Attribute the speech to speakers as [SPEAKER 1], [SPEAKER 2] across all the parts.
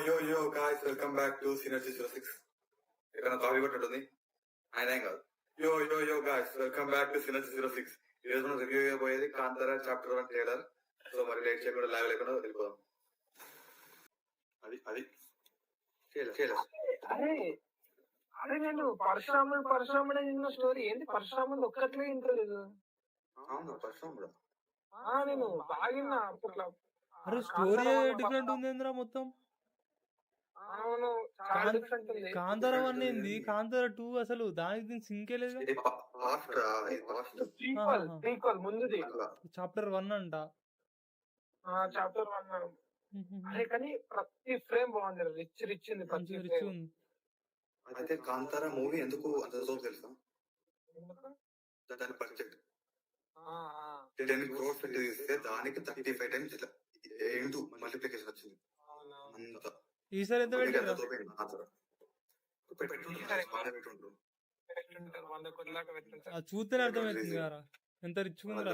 [SPEAKER 1] yo guys, welcome back to Synergy 06. ఇక్కడ copy కొట్టుంది ఆయన ఏం కాదు. yo guys, welcome back to Synergy 06. ఈ రోజు మనం రివ్యూ చేయబోయేది కాంతారా చాప్టర్ 1 ట్రైలర్. సో మరి లేట్ చేయకుండా లైవ్ లేకుండా వెళ్ళిపోదాం. అది
[SPEAKER 2] అరే అరే నేను పరశురాముడు నిన్న స్టోరీ ఏంటి? పరశురాముడు ఒక్కట్లే ఇంటలేదు.
[SPEAKER 1] అవును పరశురాముడు
[SPEAKER 2] నేను బాగిన్నా అప్పట్లో.
[SPEAKER 3] అరే స్టోరీ డిఫరెంట్ ఉంది మొత్తం.
[SPEAKER 2] అవును చాలా డిఫరెంట్ ఉంది.
[SPEAKER 3] కాంతారా 1 ఏంది, కాంతారా 2 అసలు దానికి దీనికి సింకే లేదు.
[SPEAKER 2] ముందుది
[SPEAKER 3] చాప్టర్ 1 అంట.
[SPEAKER 2] చాప్టర్ 1. అరే కానీ ప్రతి ఫ్రేమ్ బాగుంది, రిచ్ ఉంది ప్రతి ఫ్రేమ్.
[SPEAKER 1] అయితే కాంతారా మూవీ ఎందుకు అంత సో తెలుసా? దాని బడ్జెట్ 10 crores పెట్టి తీస్తే దానికి 35 times ఏంటో మల్టిప్లికేషన్ వచ్చింది.
[SPEAKER 3] ఈసారి ఎంత పెట్టారు? చూస్తేనే అర్థమవుతుంది కదా ఎంత రిచ్ ఉందిరా.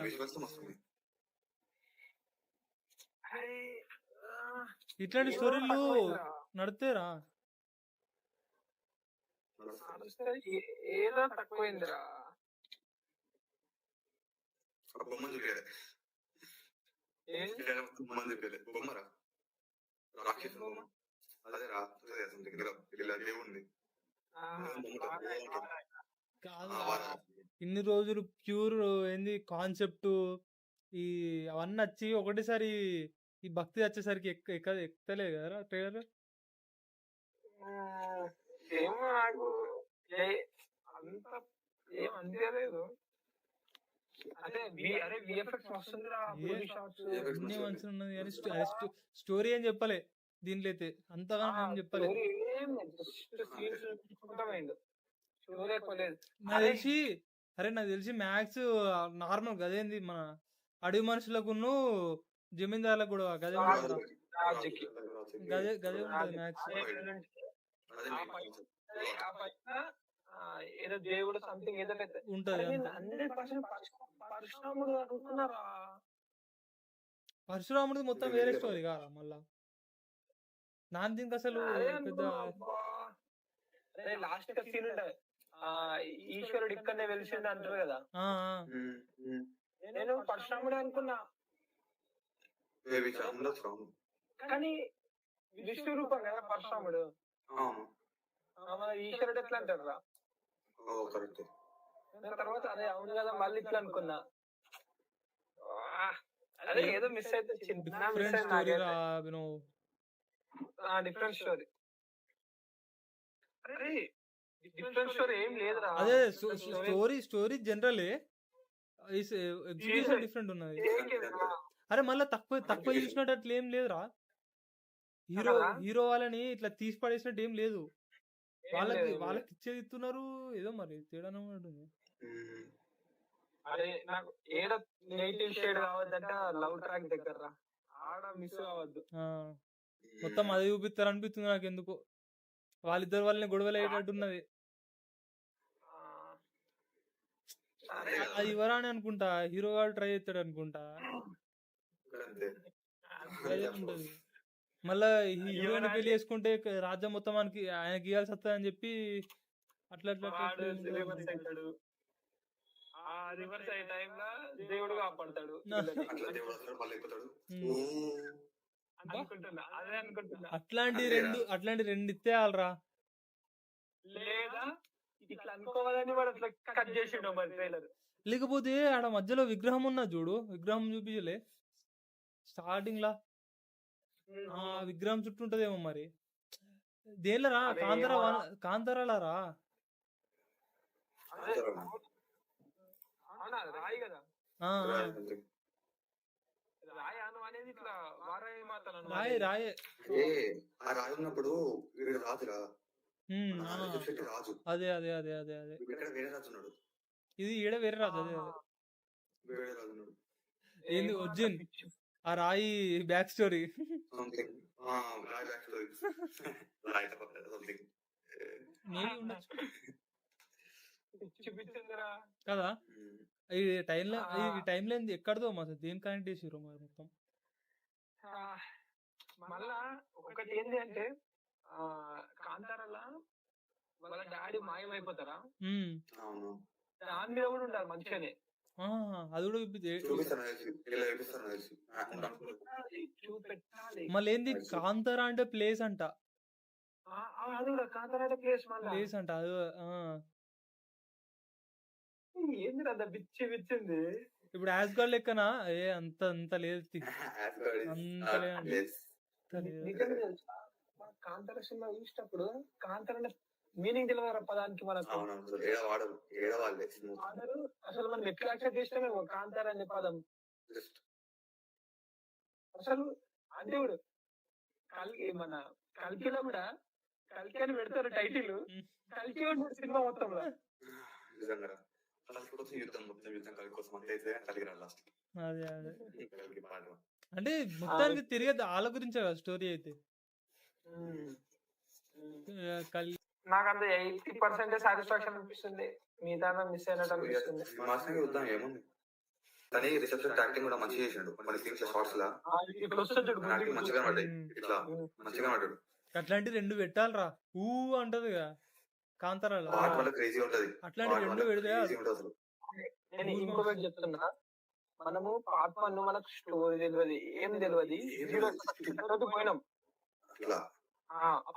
[SPEAKER 3] ఇట్లాంటి స్టోరీలు నడితేరా
[SPEAKER 2] ఏదో తక్కువైందిరా.
[SPEAKER 1] బొమ్మరా రాక్షసు బొమ్మ అదే దేవుంది
[SPEAKER 3] ఇన్ని రోజులు ప్యూర్ ఏంది కాన్సెప్ట్ ఈ అవన్నీ వచ్చి ఒకటేసారి ఈ భక్తి వచ్చేసరికి ఎక్కలే కదా ట్రైలర్.
[SPEAKER 2] ఏమో నాకు అంత ఏం అనిపించలేదు. అదే విఎఫ్ఎక్స్ వస్తుందిరా,
[SPEAKER 3] అన్ని మంచిగా ఉన్నది కానీ స్టోరీ ఏం చెప్పలే దీంట్లో అయితే అంతగా ఏం చెప్పలే. నాకు తెలిసి మ్యాథ్స్ నార్మల్ గదేంది మన అడవి మనుషులకు జమీందారులకు కూడా గదే గదే ఉంటుంది మ్యాథ్స్.
[SPEAKER 2] ఏదో దేవుడు సంథింగ్ ఏదో
[SPEAKER 3] ఉంటది.
[SPEAKER 2] 100% పరశురాముడు అనుకున్నారా?
[SPEAKER 3] పరశురాముడు మొత్తం వేరే స్టోరీ కాదా మళ్ళా? నాకు దీనికి అసలు
[SPEAKER 2] లాస్ట్ సీన్ ఉంటది, ఈశ్వరుడు ఇక్కడనే వెలిసిండు అంటారు కదా. నేను పరశురాముడు అనుకున్నా కానీ విష్ణు రూపం కదా పరశురాముడు. ఈశ్వరుడు ఎట్లా అంటారు రా? తర్వాత అదే అవును కదా మళ్ళీ ఇట్లా అనుకున్నా. అదే ఏదో మిస్ అయితే డిఫరెంట్ స్టోరీ. అరే డిఫరెంట్ స్టోరీ ఏం లేదురా.
[SPEAKER 3] అదే స్టోరీ జనరలే, ఎగ్జిక్యూషన్ డిఫరెంట్ ఉన్నది. అరే మళ్ళీ తక్కువ చూసినట్టు అట్లా ఏం లేదురా. హీరో వాళ్ళని ఇట్లా తీసి పడేసినట్టు ఏం లేదు. వాళ్ళకి ఇచ్చేది ఇస్తున్నారు ఏదో మరి తేడానే ఉంటుంది.
[SPEAKER 2] అదే నాకు ఏదో నెగిటివ్ షేడ్ కావద్దంటే లవ్ ట్రాక్ దగ్గర ఆడ మిస్ కావద్దు.
[SPEAKER 3] మొత్తం అది చూపిస్తారు అనిపిస్తుంది నాకు ఎందుకు. వాళ్ళిద్దరు వాళ్ళని గొడవలు అయ్యేటట్టున్నది. అది ఇవ్వరాని అనుకుంటా, హీరో గారు ట్రై చేస్తాడు అనుకుంటా. ఉంటది మళ్ళా హీరోయిన్ పెళ్లి చేసుకుంటే రాజ్యం మొత్తం ఆయనకి ఇవ్వాల్సి వస్తుందని చెప్పి అట్లా
[SPEAKER 2] రివర్స్ అయ్యే టైంలో దేవుడు కాపాడతాడు అనుకుంటున్నా. అదే అనుకుంటున్నా
[SPEAKER 3] అట్లాంటి రెండు ఇచ్చేయాలరా.
[SPEAKER 2] లేదా ఇట్లా అనుకోవాలని వాడు అట్లా కట్ చేసిండు మరి ట్రైలర్.
[SPEAKER 3] లేకపోతే ఆడ మధ్యలో విగ్రహం ఉన్నా చూడు, విగ్రహం చూపించలే స్టార్టింగ్ లా. విగ్రహం చుట్టూ ఉంటదేమో మరి. దేనిలరా? కాంతారాలారా?
[SPEAKER 2] రాయి కదా
[SPEAKER 3] రాయే
[SPEAKER 1] రాయి ఉన్నప్పుడు రాజురా.
[SPEAKER 3] అదే ఇది ఈడ వేరే రాజు. అదే ఏంది ఒరిజిన్ ఆ రాయి బ్యాక్ స్టోరీ కదా. ఈ టైంలో ఎక్కడదో మా దేని కనెక్ట్ చేసిర్రు మరి మొత్తం.
[SPEAKER 2] మళ్ళా ఒకటి ఏంటి అంటే కాంతారాల వాళ్ళ డాడీ మాయమైపోతారా,
[SPEAKER 3] ఉమ్.
[SPEAKER 1] అవును
[SPEAKER 2] దాని మీద కూడా ఉంటారు మంచిగానే.
[SPEAKER 3] ఆ, అది కూడా
[SPEAKER 1] చూపిస్తాను తెలిసి ఇలా చూపిస్తాను తెలిసి
[SPEAKER 2] చూపెట్టాలి.
[SPEAKER 3] మళ్ళీ ఏంది కాంతారా అంటే ప్లేస్ అంట,
[SPEAKER 2] అది కూడా కాంతారా ప్లేస్ మళ్ళీ
[SPEAKER 3] ప్లేస్ అంట అది.
[SPEAKER 2] ఏంది అంత బిచ్చి బిచ్చింది.
[SPEAKER 3] ఇప్పుడు యాస్గార్డ్ లెక్కన అంత అంత లేదు అంత లేదు.
[SPEAKER 2] నిజంగా తెలుసా కాంతార సినిమా చూసినప్పుడు కాంతార మీనింగ్ తెలియదు పదానికి మనకు. అసలు మనం ఎట్లా యాక్సెప్ట్ చేసినామేమో కాంతార అనే పదం. అసలు అంటే ఇప్పుడు మన కల్కిలో కూడా కల్కి అని పెడతారు టైటిల్, కల్కి సినిమా మొత్తంలో.
[SPEAKER 3] అదే అదే అంటే మొత్తానికి తిరిగేది వాళ్ళ గురించే కదా స్టోరీ అయితే.
[SPEAKER 2] నాకు అంత 80% సాటిస్ఫాక్షన్ అనిపిస్తుంది, మిగతా మిస్ అయినట్టు అనిపిస్తుంది.
[SPEAKER 1] ఏముంది కానీ రిసెప్షన్ యాక్టింగ్ కూడా మంచిగా చేసిండు, కొన్ని సీన్స్ షార్ట్స్ లా మంచిగా పడ్డాయి, ఇట్లా మంచిగా పడ్డాడు.
[SPEAKER 3] అట్లాంటి 2 పెట్టాలరా ఊ అంటది కదా కాంతారాలో,
[SPEAKER 1] క్రేజీ ఉంటది
[SPEAKER 3] అట్లాంటి 2 పెడితే.
[SPEAKER 2] నేను ఇంకొకటి చెప్తున్నా, మనము పార్ట్ 1 మనకు స్టోరీ తెలియదు, ఏం తెలియదు, పోయినాం.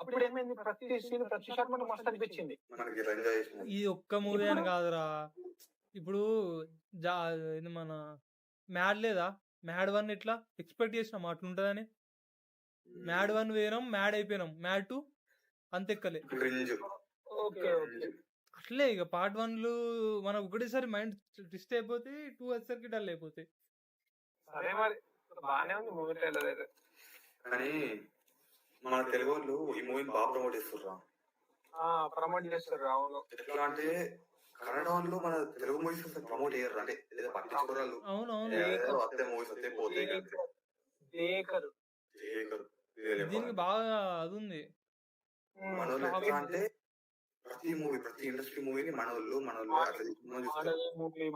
[SPEAKER 2] అప్పుడు ఏమైంది, ప్రతి సీన్ ప్రతి షాట్ మనకు మస్తు అనిపించింది.
[SPEAKER 3] ఈ ఒక్క మూవీ అని కాదురా, ఇప్పుడు మన మ్యాడ్ లేదా, మ్యాడ్ 1 ఎట్లా ఎక్స్పెక్ట్ చేసినాం అట్లుంటదని. మ్యాడ్ 1 వేయడం, మ్యాడ్ అయిపోయినాం, మ్యాడ్ 2 అంతెక్కలే. అట్లే ఇక పార్ట్ 1 మనకు ఒకటేసారి మైండ్ ట్విస్ట్ అయిపోతే 2 వచ్చేసరికి డల్ అయిపోతాయి.
[SPEAKER 2] అదే మరి బానే ఉంది మూవీ ట్రైలర్ అయితే.
[SPEAKER 1] కానీ మన తెలుగు వాళ్ళు ఈ మూవీని బాగా ప్రమోట్ చేస్తారు.
[SPEAKER 2] అవును,
[SPEAKER 1] ఎట్లా అంటే కన్నడ వాళ్ళు మన తెలుగు మూవీస్ ప్రమోట్ చేయరు, అంటే ఏదో పట్టించుకోరాలు. అత్తే మూవీస్ వస్తే పోతాయి.
[SPEAKER 3] దీనికి బాగా అది ఉంది.
[SPEAKER 1] మన వాళ్ళు ఎట్లా అంటే ప్రతి మూవీ ప్రతి ఇండస్ట్రీ మూవీని మనోళ్ళు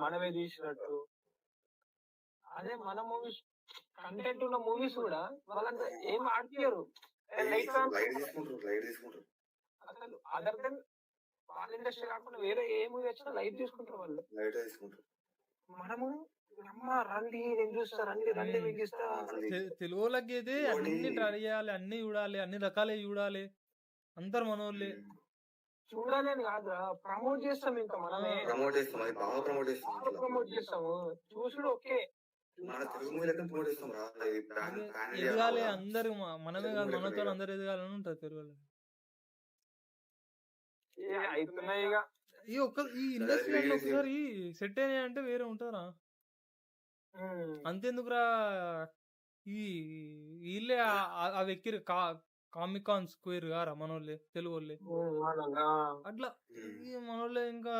[SPEAKER 2] మనమే తీసినట్టు. అదే మన మూవీస్ కంటెంట్ ఉన్న మూవీస్ కూడా వాళ్ళంతా ఏం ఆడిపోయారు, అసలు అదర్ దెన్ వాళ్ళ ఇండస్ట్రీ కాకుండా వేరే ఏ మూవీ వచ్చినా లైట్ తీసుకుంటారు వాళ్ళు. మనము రండి నేను చూస్తా, రండి రండి మీకు ఇస్తా.
[SPEAKER 3] తెలుగు వాళ్ళకి అయితే అన్ని ట్రై చేయాలి, అన్ని చూడాలి, అన్ని రకాలే చూడాలి, అందరు మనోళ్ళే
[SPEAKER 2] చూడాలి అని కాదురా, ప్రమోట్ చేస్తాం, ఇంకా మనమే ప్రమోట్ చేస్తాము. చూసుడు ఓకే,
[SPEAKER 3] ఎదగాలి అందరు, మనమే కాదు మనతో అందరు ఎదగాలని ఉంటుంది తెలుగు. ఈ ఇండస్ట్రీ ఒకసారి సెట్ అయినాయి అంటే వేరే ఉంటారా, అంతెందుకురా. వీళ్ళే అవి ఎక్కిరు కామికాన్ స్క్వేర్ గారా మనోళ్ళే తెలుగు వాళ్ళే. అట్లా మనోళ్ళే ఇంకా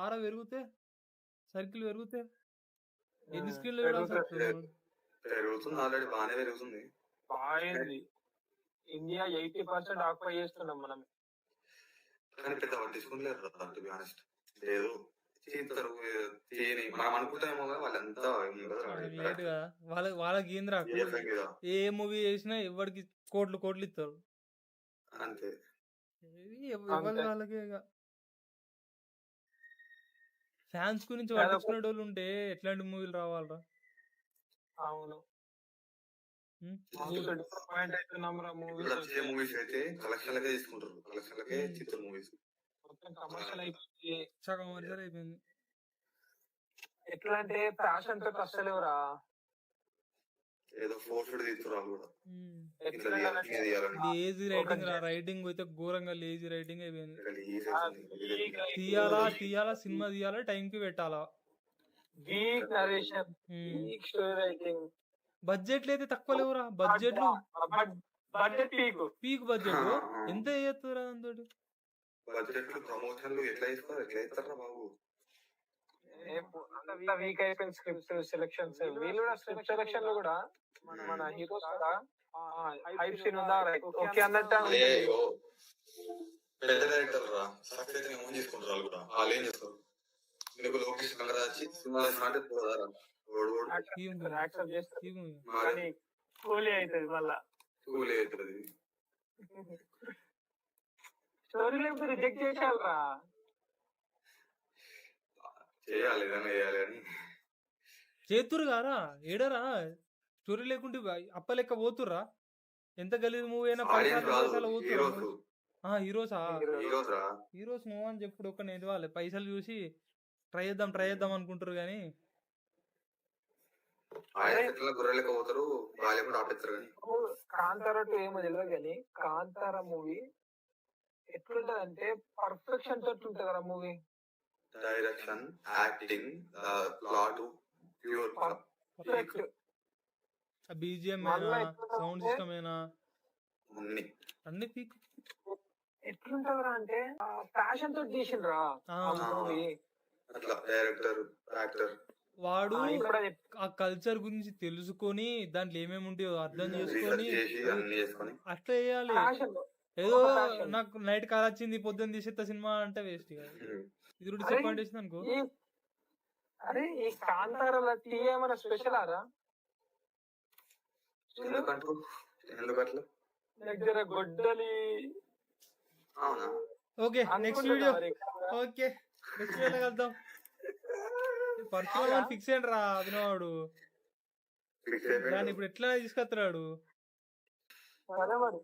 [SPEAKER 3] ఆరా పెరిగితే సర్కిల్ పెరిగితే ఎన్ని స్క్రీన్లు
[SPEAKER 1] పెరుగుతుంది.
[SPEAKER 2] ఇండియా 80% ఆక్యుపై చేస్తున్నాం మనం.
[SPEAKER 1] కానీ పెద్ద పట్టించుకోలేరు లేదు మనం అనుకుంటామేమో వాళ్ళంతా
[SPEAKER 3] వాళ్ళకి ఏంద్రా, ఏ మూవీ చేసినా ఎవరికి కోట్లు ఇస్తారు
[SPEAKER 1] అంతే.
[SPEAKER 3] వాళ్ళకి ఫ్యాన్స్ గురించి పట్టించుకునే వాళ్ళు ఉంటే ఎట్లాంటి మూవీలు రావాలరా.
[SPEAKER 2] అవును,
[SPEAKER 1] మూవీస్ అయితే కలెక్షన్లకే తీసుకుంటారు, కలెక్షన్లకే చిత్ర మూవీస్
[SPEAKER 3] సగం వర్జన్ అయిపోయింది.
[SPEAKER 2] ఎట్లా అంటే ఫ్యాషన్ తో కష్టలేవురా,
[SPEAKER 1] ఏదో ఫోర్స్డ్ తీస్తున్నారు కూడా.
[SPEAKER 3] లేజీ రైటింగ్ అయితే ఘోరంగా లేజీ రైటింగ్ అయిపోయింది. తీయాలా సినిమా తీయాలా, టైం కి పెట్టాలా, బడ్జెట్లు అయితే తక్కువ లేవురా. బడ్జెట్లు పీక్ బడ్జెట్ ఎంత చేస్తారా దాంతో.
[SPEAKER 1] బడ్జెట్లు ప్రమోషన్లు ఎట్లా ఇస్తారా బాబు.
[SPEAKER 2] వీక్ అయిపోయిన స్క్రిప్ట్స్ సెలెక్షన్స్, వీళ్ళు కూడా స్క్రిప్ట్ సెలెక్షన్ లో కూడా మన హీరోస్ కూడా హైప్ సీన్ ఉందా ఓకే అన్నట్టు.
[SPEAKER 1] పెద్ద డైరెక్టర్ రా సక్సెస్ ఏమో చేసుకుంటారు కూడా, వాళ్ళు ఏం చేస్తారు. నీకు లోకేష్ కనరాజ్ సినిమా
[SPEAKER 2] యాక్సెప్ట్ చేస్తారు కానీ కూలీ అవుతుంది మళ్ళా.
[SPEAKER 1] కూల్ అవుతుంది.
[SPEAKER 2] స్టోరీ లేకపోతే రిజెక్ట్ చేసేయాలరా.
[SPEAKER 1] చేయాలి ఏదైనా చేయాలి అని
[SPEAKER 3] చేతురు కారా ఏడరా స్టోరీ లేకుంటే అప్ప లెక్క పోతుర్రా. ఎంత గలీజ్ మూవీ అయినా
[SPEAKER 1] ఆడియన్స్ కాదు హీరోస్
[SPEAKER 3] హీరోసా
[SPEAKER 1] హీరోస్ రా.
[SPEAKER 3] హీరోస్ మూవ్ అని చెప్పుడు ఒక నేను వాళ్ళు పైసలు చూసి ట్రై చేద్దాం అనుకుంటారు కానీ
[SPEAKER 1] ఆయన గుర్రె లెక్క పోతారు, బాగా కూడా ఆపేస్తారు. కానీ
[SPEAKER 2] కాంతారా 2 ఏమో తెలియదు కానీ కాంతారా మూవీ ఎట్లుంటదంటే పర్ఫెక్షన్ తోటి ఉంటది కదా movie.
[SPEAKER 1] Direction, acting, plot pure
[SPEAKER 2] perfect.
[SPEAKER 3] BGM
[SPEAKER 2] మళ్ళా
[SPEAKER 3] అయినా
[SPEAKER 2] ఎట్లుంటది
[SPEAKER 3] సౌండ్
[SPEAKER 2] అంటే
[SPEAKER 3] సిస్టమ్ అయినా
[SPEAKER 1] అన్ని
[SPEAKER 3] అన్ని పీక్.
[SPEAKER 2] ఎట్లుంటదిరా అంటే ప్యాషన్ తోటి తీసిండ్రా
[SPEAKER 3] ఆ,
[SPEAKER 2] ఆ మూవీ.
[SPEAKER 1] అట్లా డైరెక్టర్, యాక్టర్
[SPEAKER 3] వాడు
[SPEAKER 2] ఇప్పుడు అది
[SPEAKER 3] ఆ కల్చర్ గురించి తెలుసుకొని దాంట్లో ఏమేమి ఉంటాయో అర్థం
[SPEAKER 1] రీసెర్చ్
[SPEAKER 3] చేసుకొని
[SPEAKER 1] చేసి అన్ని చేసుకొని
[SPEAKER 3] అట్లా వేయాలి.
[SPEAKER 2] ప్యాషన్.
[SPEAKER 3] ఏదో
[SPEAKER 2] ఒక passion.
[SPEAKER 3] నాకు నైట్ కాల్ వచ్చింది పొద్దున్న తీసేస్తా సినిమా అంటే వేస్ట్ కాదు. ఇది కూడా
[SPEAKER 2] అరే,
[SPEAKER 3] డిసప్పాయింట్ చేసింది అనుకో.
[SPEAKER 2] అరే ఈ కాంతారాల టీ ఏమైనా స్పెషల్ ఆరా?
[SPEAKER 1] ఎందుకంటూ ఎందుకట్లా
[SPEAKER 2] దగ్గర గొడ్డలి
[SPEAKER 1] అవునా?
[SPEAKER 3] ఓకే నెక్స్ట్
[SPEAKER 2] అనుకుంటున్నా
[SPEAKER 3] వీడియో.
[SPEAKER 2] మరి.
[SPEAKER 3] ఓకే నెక్స్ట్ వీడియోలో కలుద్దాం. పర్సనల్ ఫిక్స్ అయ్యండి రా అభినవాడు.
[SPEAKER 1] ఫిక్స్
[SPEAKER 3] దాన్ని
[SPEAKER 1] అయిపోయింది.
[SPEAKER 3] ఇప్పుడు ఎట్లా తీసుకొస్తున్నాడు.
[SPEAKER 2] సరే మరి.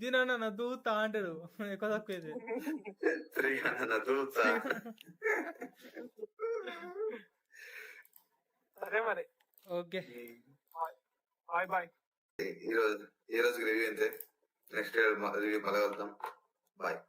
[SPEAKER 3] దీనన్నా నా దూతా అంటాడు ఎక్కువ తక్కువ అయితే.
[SPEAKER 2] సరే మరి.
[SPEAKER 3] Okay
[SPEAKER 2] bye bye.
[SPEAKER 1] ఈ రోజు రివ్యూ అంతే. నెక్స్ట్ రివ్యూ మళ్ళీ వెళ్తాం. బాయ్.